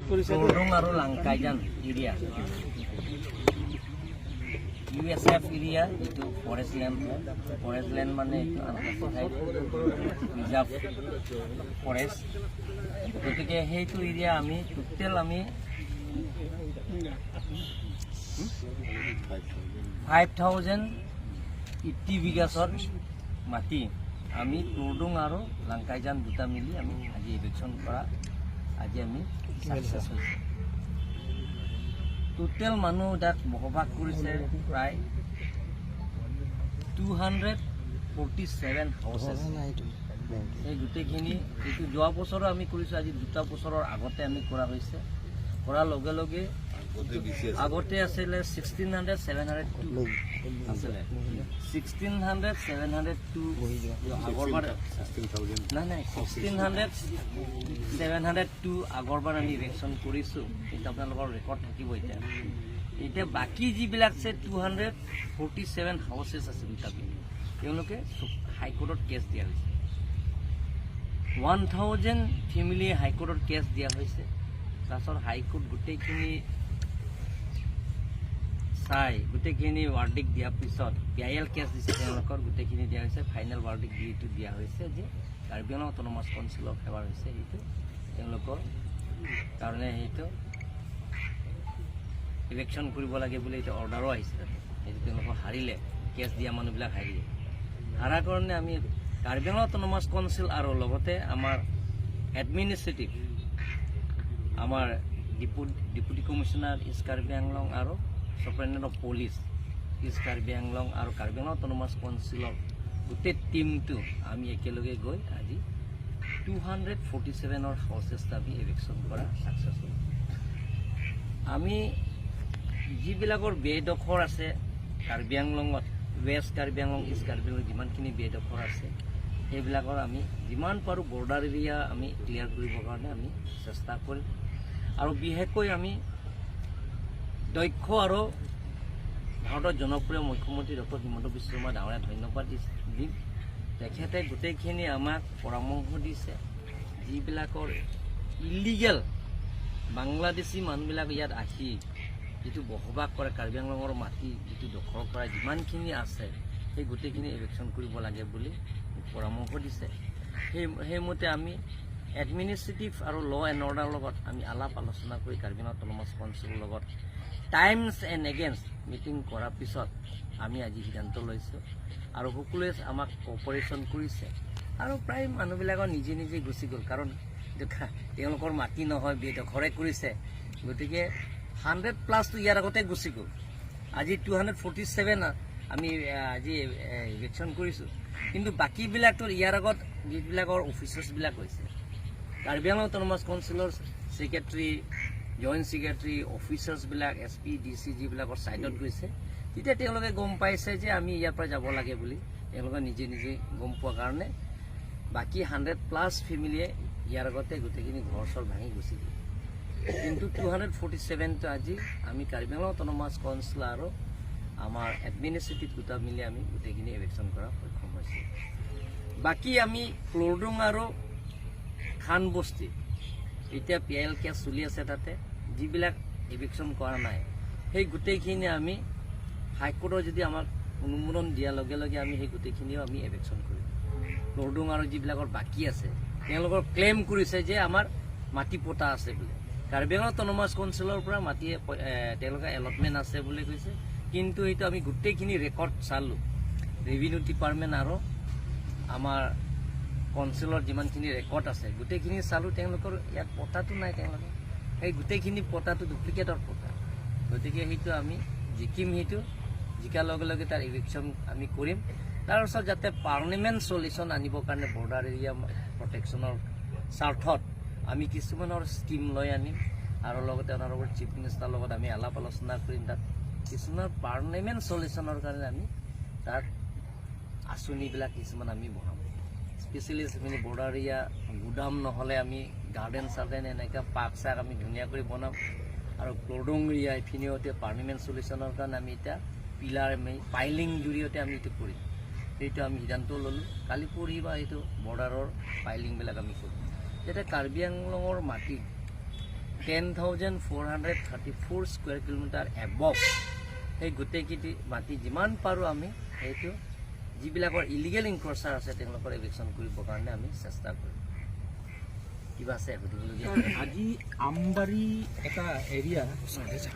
Tordung আৰু Langkaijan area. USF area itu forest land মানে reserve forest গতিকে সেইটো এৰিয়া আমি টোটেল আমি 5,080 বিঘাছৰ মাটি আমি টৰ্ডুং আৰু লাংকাইজান দুটা মিলি আমি আজি ইলেকশ্যন কৰা আজি আমি সাকসেস হৈছে টোটেল মানুহ তাত বসবাস কৰিছে প্ৰায় 247 হাউচেছ এই গোটেইখিনি এইটো যোৱা বছৰো আমি কৰিছোঁ আজি দুটা বছৰৰ আগতে আমি কৰা হৈছে কৰাৰ লগে লগে আগতে আছিলে 16,702 আছিলে 16,702 আগৰবাৰ নাই 16,702 আগৰবাৰ আমি ইলেকশ্যন কৰিছোঁ কিন্তু আপোনালোকৰ ৰেকৰ্ড থাকিব এতিয়া বাকী যিবিলাক আছে 247 হাউচেছ আছে দুটাকে তেওঁলোকে হাইকোৰ্টত কেছ দিয়া হৈছে 1,000 ফেমিলি হাইকোৰ্টত কেছ দিয়া হৈছে তাৰপিছত হাইকোৰ্ট গোটেইখিনি গোটেইখিনি ৱাৰ্ডিক দিয়াৰ পিছত PIL কেছ দিছে তেওঁলোকৰ গোটেইখিনি দিয়া হৈছে ফাইনেল ৱাৰ্ডিক দিটো দিয়া হৈছে যে কাৰ্বি আংলং অট'নমাছ কাউন্সিলৰ ফেভাৰ হৈছে সেইটো তেওঁলোকৰ কাৰণে সেইটো ইলেকশ্যন কৰিব লাগে বুলি এটা অৰ্ডাৰো আহিছে সেইটো তেওঁলোকৰ হাৰিলে কেছ দিয়া মানুহবিলাক হাৰিলে হাৰাৰ কাৰণে আমি কাৰ্বি আংলং অট'নমাছ কাউন্সিল আৰু লগতে আমাৰ এডমিনিষ্ট্ৰেটিভ আমাৰ deputy commissioner east Karbi Anglong আৰু superintendent of police east Karbi Anglong আৰু কাৰ্বি আংলং অট'নমাছ কাউন্সিলৰ গোটেই টিমটো আমি একেলগে গৈ আজি 247ৰ হাউচেছ আমি ইলেকশ্যন কৰা ছাকচেছ হ'ল আমি যিবিলাকৰ বেডখৰ আছে কাৰ্বি আংলঙত ৱেষ্ট কাৰ্বি আংলং ইষ্ট কাৰ্বি আংলং যিমানখিনি বেডখৰ আছে সেইবিলাকৰ আমি যিমান পাৰোঁ বৰ্ডাৰ এৰিয়া আমি ক্লিয়াৰ কৰিবৰ কাৰণে আমি চেষ্টা কৰিম আৰু বিশেষকৈ আমি দক্ষ আৰু ভাৰতৰ জনপ্ৰিয় মুখ্যমন্ত্ৰী ডক্টৰ হিমন্ত বিশ্ব শৰ্মা ডাঙৰীয়াক ধন্যবাদ দিম তেখেতে গোটেইখিনি আমাক পৰামৰ্শ দিছে যিবিলাকৰ ইলিগেল বাংলাদেশী মানুহবিলাক ইয়াত আহি যিটো বসবাস কৰে কাৰ্বি আংলঙৰ মাটি যিটো দখল কৰা যিমানখিনি আছে সেই গোটেইখিনি ইলেকশ্যন কৰিব লাগে বুলি পৰামৰ্শ দিছে সেইমতে আমি এডমিনিষ্ট্ৰেটিভ আৰু ল এণ্ড অৰ্ডাৰৰ লগত আমি আলাপ আলোচনা কৰি কাৰ্বি আংলং অট'নমাছ কাউন্সিলৰ লগত টাইমছ এণ্ড এগেইনষ্ট মিটিং কৰাৰ পিছত আমি আজি সিদ্ধান্ত লৈছোঁ আৰু সকলোৱে আমাক কপাৰেশ্যন কৰিছে আৰু প্ৰায় মানুহবিলাকৰ নিজে নিজে গুচি গ'ল কাৰণ তেওঁলোকৰ মাটি নহয় বেদখৰে কৰিছে গতিকে 100+ ইয়াৰ আগতে গুচি গ'ল আজি 247 আমি আজি ইলেকশ্যন কৰিছোঁ কিন্তু বাকীবিলাকতো ইয়াৰ আগত যিবিলাকৰ অফিচাৰ্ছবিলাক হৈছে কাৰ্বি আংলং অট'নমাছ কাউন্সিলৰ ছেক্ৰেটাৰী জইণ্ট ছেক্ৰেটাৰী অফিচাৰ্ছবিলাক SP DC যিবিলাকৰ ছাইডত গৈছে তেতিয়া তেওঁলোকে গম পাইছে যে আমি ইয়াৰ পৰা যাব লাগে বুলি তেওঁলোকে নিজে নিজে গম পোৱাৰ কাৰণে বাকী 100+ ফেমিলিয়ে ইয়াৰ আগতে গোটেইখিনি ঘৰ চৰ ভাঙি গুচি গ'ল কিন্তু 247টো আজি আমি কাৰ্বি আংলং অট'নমাছ কাউন্সিল আৰু আমাৰ এডমিনিষ্ট্ৰেটিভ দুটা মিলি আমি গোটেইখিনি ইলেকশ্যন কৰা সক্ষম হৈছোঁ বাকী আমি টৰ্ডুং আৰু খানবস্তি এতিয়া PIL কেছ চলি আছে তাতে যিবিলাক ইলেকশ্যন কৰা নাই সেই গোটেইখিনি আমি হাইকোৰ্টৰ যদি আমাক অনুমোদন দিয়াৰ লগে লগে আমি সেই গোটেইখিনিও আমি ইলেকশ্যন কৰিম টৰ্ডুং আৰু যিবিলাকৰ বাকী আছে তেওঁলোকৰ ক্লেইম কৰিছে যে আমাৰ মাটি পটা আছে বুলি কাৰ্বি আংলং অট'নমাছ কাউন্সিলৰ পৰা মাটি তেওঁলোকৰ এলটমেণ্ট আছে বুলি কৈছে কিন্তু এইটো আমি গোটেইখিনি ৰেকৰ্ড চালোঁ ৰেভিনিউ ডিপাৰ্টমেণ্ট আৰু আমাৰ কাউন্সিলৰ যিমানখিনি ৰেকৰ্ড আছে গোটেইখিনি চালোঁ তেওঁলোকৰ ইয়াত পটাটো নাই তেওঁলোকে সেই গোটেইখিনি পটাটো ডুপ্লিকেটৰ পটা গতিকে সেইটো আমি জিকিম সেইটো জিকাৰ লগে লগে তাৰ ইলেকশ্যন আমি কৰিম তাৰপিছত যাতে পাৰ্লিমেণ্ট চলিউশ্যন আনিবৰ কাৰণে বৰ্ডাৰ এৰিয়া প্ৰটেকশ্যনৰ স্বাৰ্থত আমি কিছুমানৰ স্কিম লৈ আনিম আৰু লগতে অনাৰেবল চিফ মিনিষ্টাৰৰ লগত আমি আলাপ আলোচনা কৰিম তাত কিছুমান পাৰ্লিমেণ্ট চলিউশ্যনৰ কাৰণে আমি তাত আঁচনিবিলাক কিছুমান আমি বনাম স্পেচিয়েলি যিখিনি বৰ্ডাৰ এৰিয়া গুদাম নহ'লে আমি গাৰ্ডেন চাৰ্ডেন এনেকৈ পাৰ্ক চাৰ্ক আমি ধুনীয়া কৰি বনাম আৰু টৰ্ডুং এৰিয়া এইখিনিতে পাৰ্লিমেণ্ট চলিউশ্যনৰ কাৰণে আমি এতিয়া পিলাৰ পাইলিং জৰিয়তে আমি এইটো কৰিম সেইটো আমি সিদ্ধান্ত ল'লোঁ কালি পৰহি বা এইটো বৰ্ডাৰৰ পাইলিংবিলাক আমি কৰিম যাতে কাৰ্বি আংলঙৰ মাটি 10,434 স্কুৱেৰ কিলোমিটাৰ এবভ সেই গোটেইকেইটি মাটি যিমান পাৰোঁ আমি সেইটো যিবিলাকৰ ইলিগেল ইনক্ৰচাৰ আছে তেওঁলোকৰ এভিকশ্যন কৰিবৰ কাৰণে আমি চেষ্টা কৰিম কিবা আছে সুধিবলগীয়া আজি আমবাৰী এটা এৰিয়া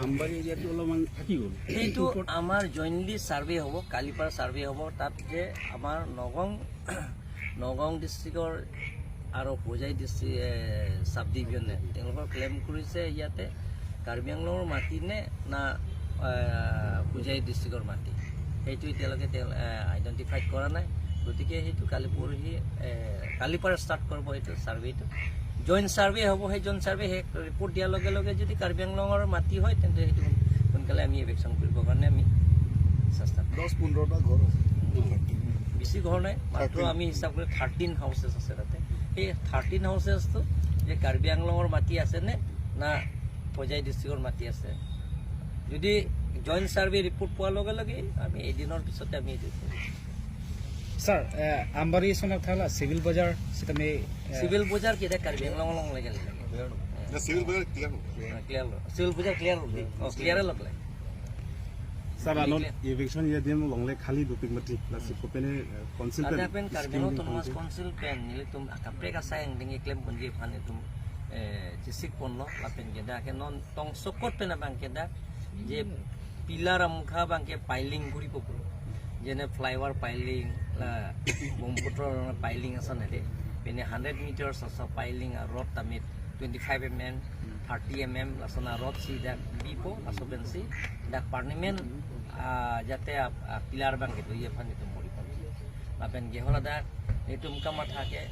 আমবাৰী এৰিয়াটো অলপমান থাকি গ'ল সেইটো আমাৰ জইণ্টলি ছাৰ্ভে হ'ব কালিৰ পৰা ছাৰ্ভে হ'ব তাত যে আমাৰ নগাঁও ডিষ্ট্ৰিক্টৰ আৰু হোজাই ডিষ্ট্ৰিক্ট চাব ডিভিজনে তেওঁলোকৰ ক্লেইম কৰিছে ইয়াতে কাৰ্বি আংলঙৰ মাটি নে না হোজাই ডিষ্ট্ৰিক্টৰ মাটি সেইটো এতিয়ালৈকে তেওঁ আইডেণ্টিফাইড কৰা নাই গতিকে সেইটো কালিৰ পৰা ষ্টাৰ্ট কৰিব এইটো ছাৰ্ভেটো জইণ্ট ছাৰ্ভে হ'ব সেই জইণ্ট ছাৰ্ভে সেই ৰিপৰ্ট দিয়াৰ লগে লগে যদি কাৰ্বি আংলঙৰ মাটি হয় তেন্তে সেইটো সোনকালে আমি এভিকশ্যন কৰিবৰ কাৰণে আমি চেষ্টা কৰিম 10-15টা ঘৰ আছে বেছি ঘৰ নাই মাত্ৰ আমি হিচাপ কৰি 13 হাউচেছ আছে তাতে সেই 13 হাউচেছটো যে কাৰ্বি আংলঙৰ মাটি আছেনে না হোজাই ডিষ্ট্ৰিক্টৰ মাটি আছে যদি জইণ্ট ছাৰ্ভে ৰিপৰ্ট পোৱাৰ লগে লগে আমি এদিনৰ পিছতে আমি এইটো কৰিম স্যাৰ আমবাৰী চনত থাকলা সিভিল বজাৰ সেটা সিভিল বজাৰ কেইটা কাৰ্বি আংলং লাগে সিভিল বজাৰ ক্লিয়াৰ সিভিল বজাৰ ক্লিয়াৰে লগ লাগে Sir, anon eviction ya dia longle khali duping mati nasi kopene council ada pen karbeno tumas council pen nile tum akapre ka sayang dingi claim bunji phane tum jisik ponlo lapen geda ke non tong sokot pen bang keda je pilar amkha bang ke piling guri popo jene flyover piling la bomputor piling asan ede pene 100 meters of piling a road tamit 25 mm 30 mm lasona road si dak bipo asoben si dak parliament jate pilar bang gitu ye phani tum mori pon lapen ge hola dak etum kama thake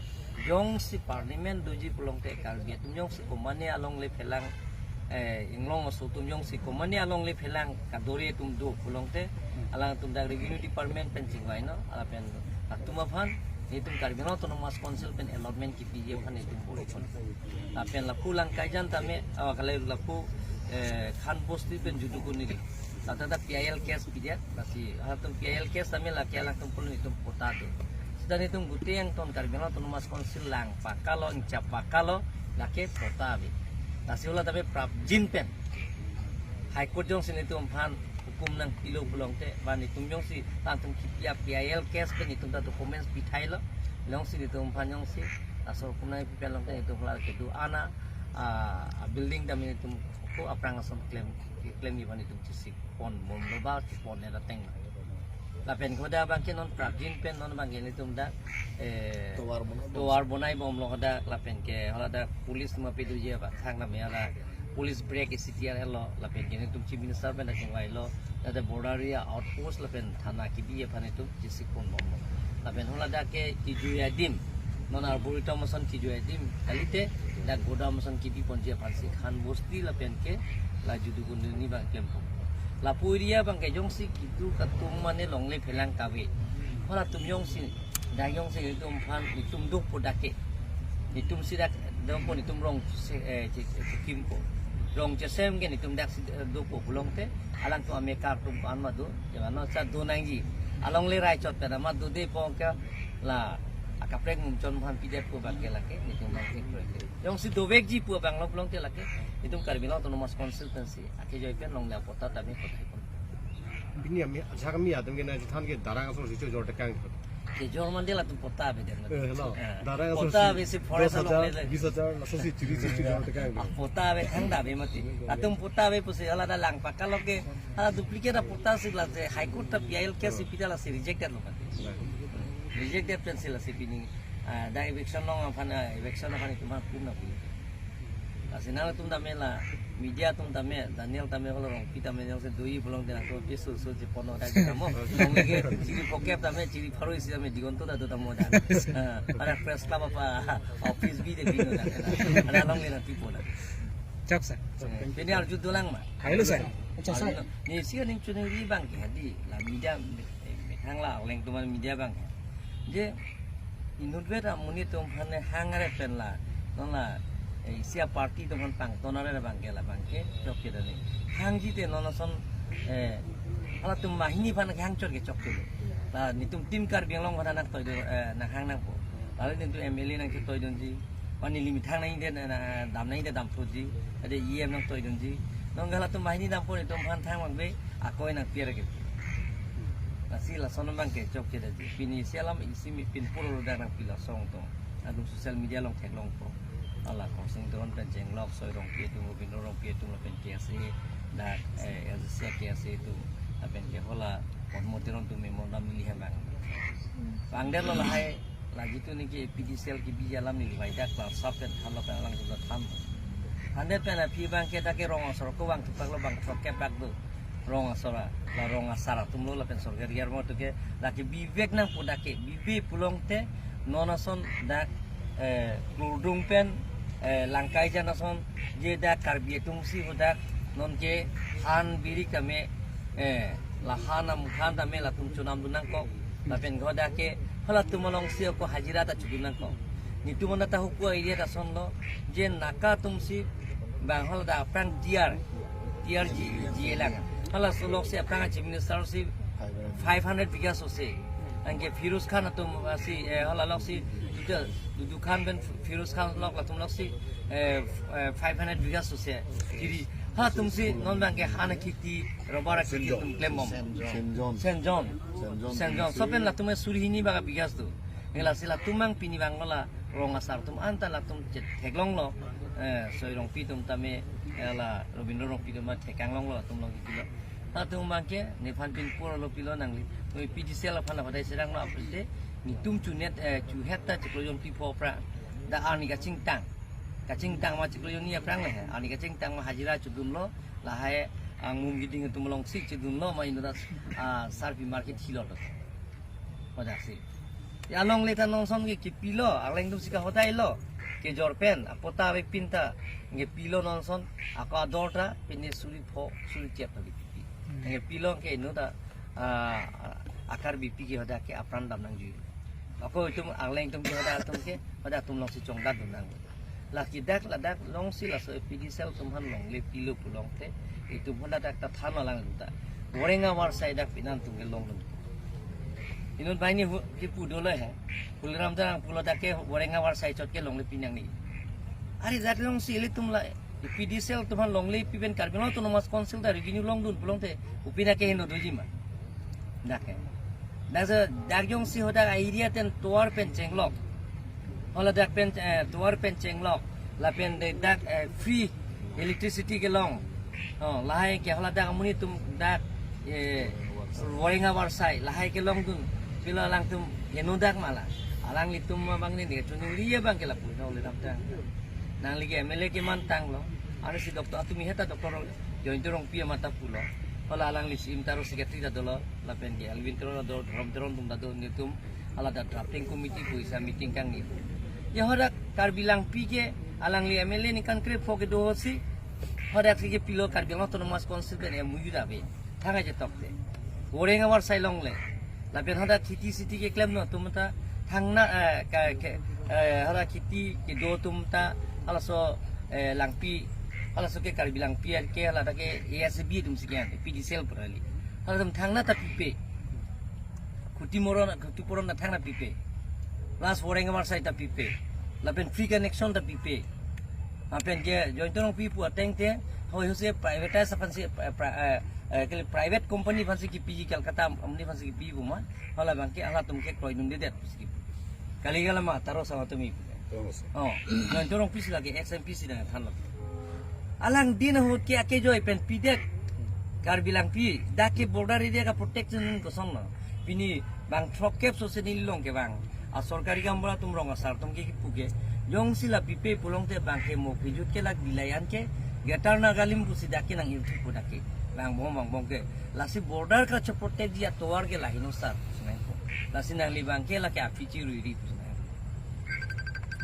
jong si parliament doji pulong te karbi tum jong si komane along le phelang inglong so tum jong si komane along le phelang kadore tum do pulong te alang tum dak revenue department pencing wai no alapen atuma phan itum karbino autonomous council pen allotment ki piye phane tum mori pon lapen lapu lang kaijan tame kale lapu khan bosti pen judu kunili tata da PIL case pidiat basi hatum PIL case tame la kya lang tum pulun itum potate dan itum gute yang ton karbino autonomous council lang pakalo incap pakalo lake potabe basi ula tame prabjin pen high court jong sin itum phan hukum nang pilo pulong te ban itum jong si tantum kipia PIL case pen itum da documents pithai lo long si itum phan jong si asal hukum nang pipian long te itum la ke du ana building da min itum ko aprang asam claim iban itum sik pon mom loba pon ne dateng la pen khoda bang ke non prabjin pen non bang ini tum da toar bonai bom lo da la pen ke hola da police ma pe du je ba thang na me ala police break CTR hello la pen ke tum chief minister pen da wai lo da border area outpost la pen thana ki bi phane tum sik pon bom la pen hola da ke ki juya dim non arborita mosan ki juya dim kalite da goda mosan ki bi pon je phansi khan bosti la pen ke la judu kun ni ba claim ko la puiria bang ke jong si kitu katum mane longle phelang kawe hola tum jong si da jong si tum phan itum duk podake itum si dak dong pon itum rong kim ko rong je sem ke itum dak duk ko pulong te alang tu amekar tum pan ma do jano sa do nang ji along le rai chot ta ma do de pong ka la akaprek mum chon phan pidep ko bang ke lake itum bang ke jong si do bek ji pu bang lo pulong te lake itum karbino autonomous consultancy ake joy pen long la pota ta me potai kon bini ami kami adam ke na than ke darang so sicho jor takang ke jor mandela tum pota be der hello darang so pota be si forest long le 20000 so si chiri jor takang pota be thang da be mati atum pota be pusi ala da lang pakalo ke ala duplicate pota si la je high court ta PIL case pidala si rejected lo rejected pencil si pini da eviction long eviction tum puna pi asinala tum da mela media tum tame Daniel tame holo rong pita me jong se doi bolong de ko pisu so je pono da kamo long lege chiri pokep tame chiri pharo isi tame digonto da do tamo da ara press club apa office bi de bino da ana long le na tipo da চক sir ini arju dolang ma hello sir আচ্ছা sir ni sia ning chune ri bang ke hadi la media hang la leng tu media bang je inudwe ra muni tum phane hangare pen la non la sia party tong pang tonare bangke la bangke chokke dani hangji te nonason ala tum mahini pan hang chor ke chokke la ni tum tim kar biang long hana nak toy na hang nang po ala ni tu MLA nang ke toy don ji pani limit thang nai de dam thoji ade em nang toi dun ji nong gala tum bahini dam pore tum phan thang mang be akoi nang pier ke nasi la sono mang ke chok ke de pini sialam isi mi pin puro da nang pila song to adu social media long thek long po ala kong sing don pen jeng lok soi rong pie tu bin rong pie tu la pen ke se da as se ke se tu pen ke hola mo tiron tu me mo dam li ha bang bang der lo la hai lagi tu ni ke PDCL ki bijalam ni bai dak la sapen thala pa lang tu tham ande pen pi bang ke ta ke rong asor ko bang tupak lo bang trok ke bak do rong asora la rong asara tum lo la pen sor ger ger mo tu ke la ke bivek nang pu dak ke bibe pulong te nonason dak kludung pen langkai janason je dak karbi tungsi hodak non ke han biri kame lahana mukhan da me la tum chunam dunang ko la pen goda ke hala tumolong sio ko hajira ta chudunang ko ni tumona ta hukku area ta sonno je naka tumsi bang hala da prang diar ji elang hala sulok se prang chief minister si 500 bighas so se angke Firuz Khan tum si hala lok si du khan ben Firuz Khan lok la tum lok si 500 bighas so se kiri ha tum si non bang ke hana kiti robara kiti tum klemom Saint John sopen la tum surihini baga bighas tu ngela sila tumang pini bangola rong asar tum anta la tum theklong lo soi rong pi tum tame la robin rong pi tum ma thekang long lo tum long kilo ha tum bang ke ne phan pin pur lo pilo nangli oi PDCL la phan badai serang lo apte ni tum chu net chu hetta chikloyon pi pho pra da ani ka chingtang ma chikloyon ni prang le ani ka chingtang ma hajira chudun lo la hai ang mum giding tum long sik chudun lo ma inu da sarpi market hilo to pada si ya long le tan long som ke pilo aleng tum sika hodai lo ke jorpen apota be pinta nge pilo non son aka dorta pini suri tiap ta bipi nge pilo ke no da akar bipi ke hoda ke apran dam nang ju ako tum aleng tum ke hoda tum ke hoda tum long si chongda dun nang laki dak la dak long si la so PDCL tum han long le pilo pulong te itu hoda dak ta thana lang ta gorenga war sai dak pinan tum ke long inun baini ki pu dole hai pulram dang pulo dake gorenga war sai chot ke long le pinang ni ari zat long si le tum la PDCL tum han long le piben karbino to nomas council da revenue long dun pulong te upina ke no doji ma dake daza dagyong si hoda area ten tower pen chenglok hola dak pen tower pen chenglok la pen de dak free electricity ke long lahai ke hola dak amuni tum dak gorenga war sai lahai ke long dun pila lang tum yenudak mala alang litum bang ni de tunu liya bang ke la pu no le dam nang lagi MLA ke mantang lo ana si doktor atumi heta doktor join torong pia mata pulo hola alang li sim taro secretary da dolo la pen ke alvin tro do rom tum da do nitum ala da drafting committee ko isa meeting kang ni ya hoda kar bilang pi ke alang li MLA ni kan kre foke do hosi hoda ke pilo kar bilang autonomous council ben muyu da be thanga je tokte gorenga war sai long le la pen hoda khiti city ke claim no tumta thangna hoda khiti ke do tumta ala so langpi ala so ke kar bilang pi ke ala da ke ASB tum sikian PDCL perali ala tum thangna ta pipe khuti poron na thangna pipe plus gorenga war sai ta pipe la pen free connection ta pipe apen ke join torong pi pu ateng te hoi hose privatize apan si private company fansi ki PG Calcutta amni fansi ki pi buma hala bangke ala tum ke kroi num de det kali gala ma taro sama tumi join torong pi lagi XMPC dengan thanlo alang din hot ke ake joy pen pidek kar bilang pi dake border area ka protection ko somno pini bang trokep so se nilong ke bang a sorkari gambara tum rong asar tum ke puke jong sila pipe pulong te bang ke mo pijut ke lag bilayan ke getar na galim pusi dake nang yutu ko dake bang bong ke lasi border ka cho protect dia toar ke lahino sar sunai ko lasi nang li bang ke la ke afici ruiri sunai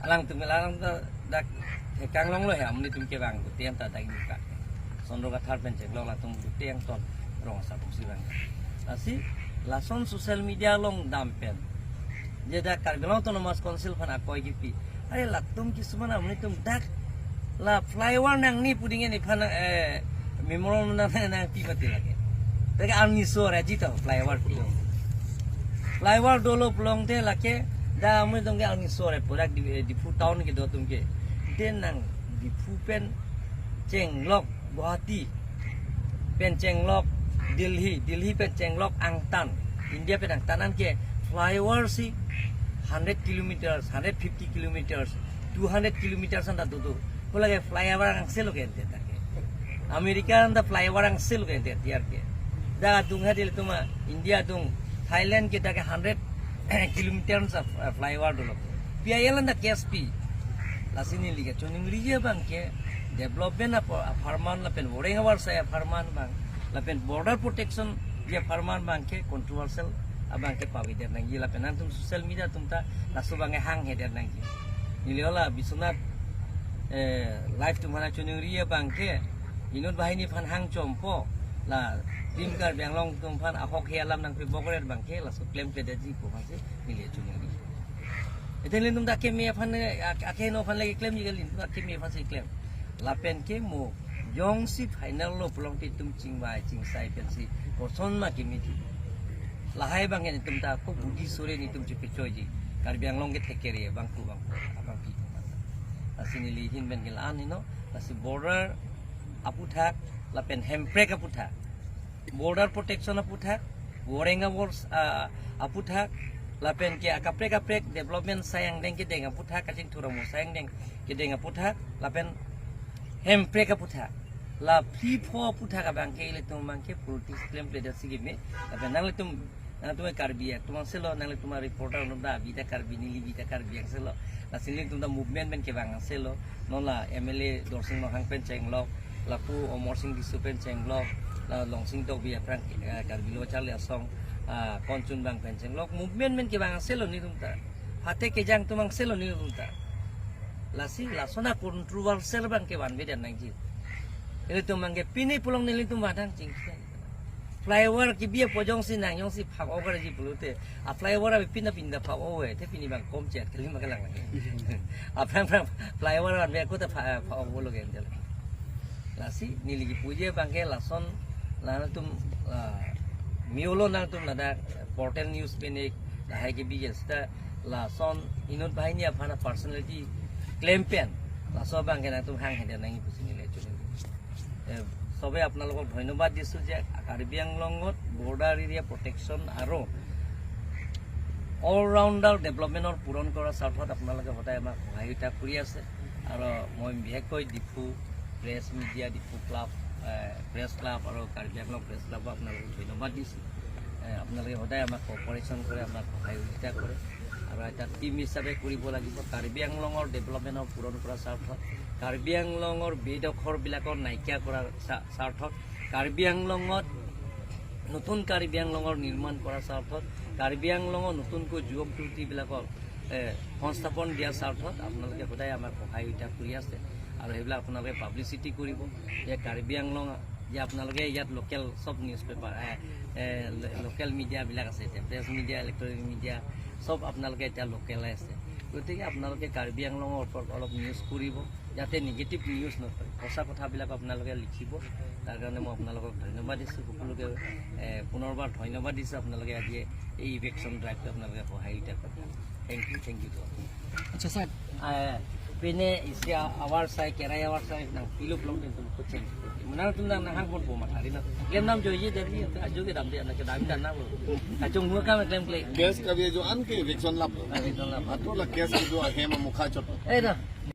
alang tum alang dak kang long lo ham ni tum ke bang tiam ta dai ka sondro ka thar pen long la tum tiang ton rong asar pusi bang lasi lason social media long dampen jeda karbino autonomous council phana koi gipi are latum ki sumana amni tum dak la flyover nang ni puding ni phana memorial nang pi pati lage daga amni so raji to flyover dolo plong te lake dah kami tunggu angin sore produk di food town gitu tunggu dan nang di food pen Chenglok Guwahati pen Chenglok Delhi pen Chenglok Angtan India pen Angtanan ke flyover si 100 kilometers 150 kilometers 200 kilometers anda tu pula ke flyover ang selo ke ente tak Amerika anda flyover ang selo ke ente tiar ke dah tunggu di tuma India tung Thailand kita ke 100 kilometers of flyover dulu PIL anda KSP lasini liga cuning liga bang ke development apa farman lapen boring awar saya farman bang lapen border protection dia farman bang ke controversial abang ke pawi der nang lapen antum social media tumta lasu bang hang he der nang niliola bisunat live tumana cuning liga bang ke inut bahini fan hang chompo la timkar banglong tumpan ahok hialam nang pe bogrer bang ke lasu claim ke daji ko hase nilia cuning liga iten lindung dak ke me fan ake no fan lagi claim juga lindung dak ke me fan se claim lapen ke mo yong si final lo pelong ti tum ching mai ching sai pen si person ma ki miti lahai bang ni tum ta ko budi sore ni tum chipi choji kar biang long ke thekere bang ku bang abang pi asini li hin ben gel an ni no asi border aputhak lapen hemprek aputhak border protection aputhak gorenga wars aputhak lapen ke akaprek development sayang deng ke deng aputhak kacing turamo sayang deng ke deng aputhak lapen hemprek aputha la pho putha ka bangke ile tum bangke politis claim pleda sigime abe nang le tum karbi ek tum selo nang le tum reporter no da bita karbi nili bita karbi ek selo la sinli tum da movement ben ke bang selo no la MLA dorsing no hang pen chenglok la pu omor sing disu pen chenglok la longsing tok bi frank karbi lo chal ya song konchun bang pen chenglok movement ben ke bang selo ni tum ta hate ke jang tum selo ni tum ta lasi lasona controversial bang ke ban beda nang ji itu mangge pini pulong nili tu badang cing flyover ki bia pojong si nang yong si phak over ji bulute a flyover abi pinda phak over te pini bang kom chet kali magalang lagi a phang flyover ban be ko ta phak over lo gen jal lasi nili ki puje bang ke lason la tum miolo nang tum nada portal news penik la hai ke bi sta lason inut bahai ni apana personality claim pen laso bang ke nang tum hang he nang pusini le chune সবে আপোনালোকক ধন্যবাদ দিছোঁ যে Karbi আংলঙত border area protection আৰু allrounder ডেভেলপমেণ্টৰ পূৰণ কৰাৰ স্বাৰ্থত আপোনালোকে সদায় আমাক সহায়তা কৰি আছে আৰু মই বিশেষকৈ Diphu press media Diphu club press club আৰু কাৰ্বি আংলং প্ৰেছ ক্লাবক আপোনালোকক ধন্যবাদ দিছোঁ আপোনালোকে সদায় আমাক কপাৰেশ্যন কৰে আমাক সহায়তা কৰে আৰু এটা টিম হিচাপে কৰিব লাগিব কাৰ্বি আংলঙৰ ডেভেলপমেণ্টৰ পূৰণ কৰাৰ স্বাৰ্থত কাৰ্বি আংলঙৰ বেদখৰবিলাকৰ নাইকিয়া কৰাৰ স্বাৰ্থত কাৰ্বি আংলঙত নতুন কাৰ্বি আংলঙৰ নিৰ্মাণ কৰাৰ স্বাৰ্থত কাৰ্বি আংলঙৰ নতুনকৈ যুৱক যুৱতীবিলাকক সংস্থাপন দিয়াৰ স্বাৰ্থত আপোনালোকে সদায় আমাক সহায়তা কৰি আছে আৰু সেইবিলাক আপোনালোকে পাব্লিচিটি কৰিব যে কাৰ্বি আংলং যে আপোনালোকে ইয়াত লোকেল চব নিউজ পেপাৰ লোকেল মিডিয়াবিলাক আছে এতিয়া প্ৰেছ মিডিয়া ইলেক্ট্ৰনিক মিডিয়া চব আপোনালোকে এতিয়া লোকেলে আছে গতিকে আপোনালোকে কাৰ্বি আংলঙৰ ওপৰত অলপ নিউজ কৰিব যাতে নিগেটিভ নিউজ নকৰে সঁচা কথাবিলাক আপোনালোকে লিখিব তাৰ কাৰণে মই আপোনালোকক ধন্যবাদ দিছোঁ সকলোকে পুনৰবাৰ ধন্যবাদ দিছোঁ আপোনালোকে আজি এই ইভেকশ্যন ড্ৰাইভটো আপোনালোকে সহায়তা কৰে থেংক ইউ আচ্ছা sir Pene isi awal saya kira awal saya nang pilu belum tentu kucing. Mana tu nang hang pun buat hari na. Klaim nam joji dari aju ke dalam dia nak ke dalam tanah lo. Kacung gua kan klaim. Case का ये जो अन के election लाभ Hari tu lah. तो ला case जो है मुखा चट Dah.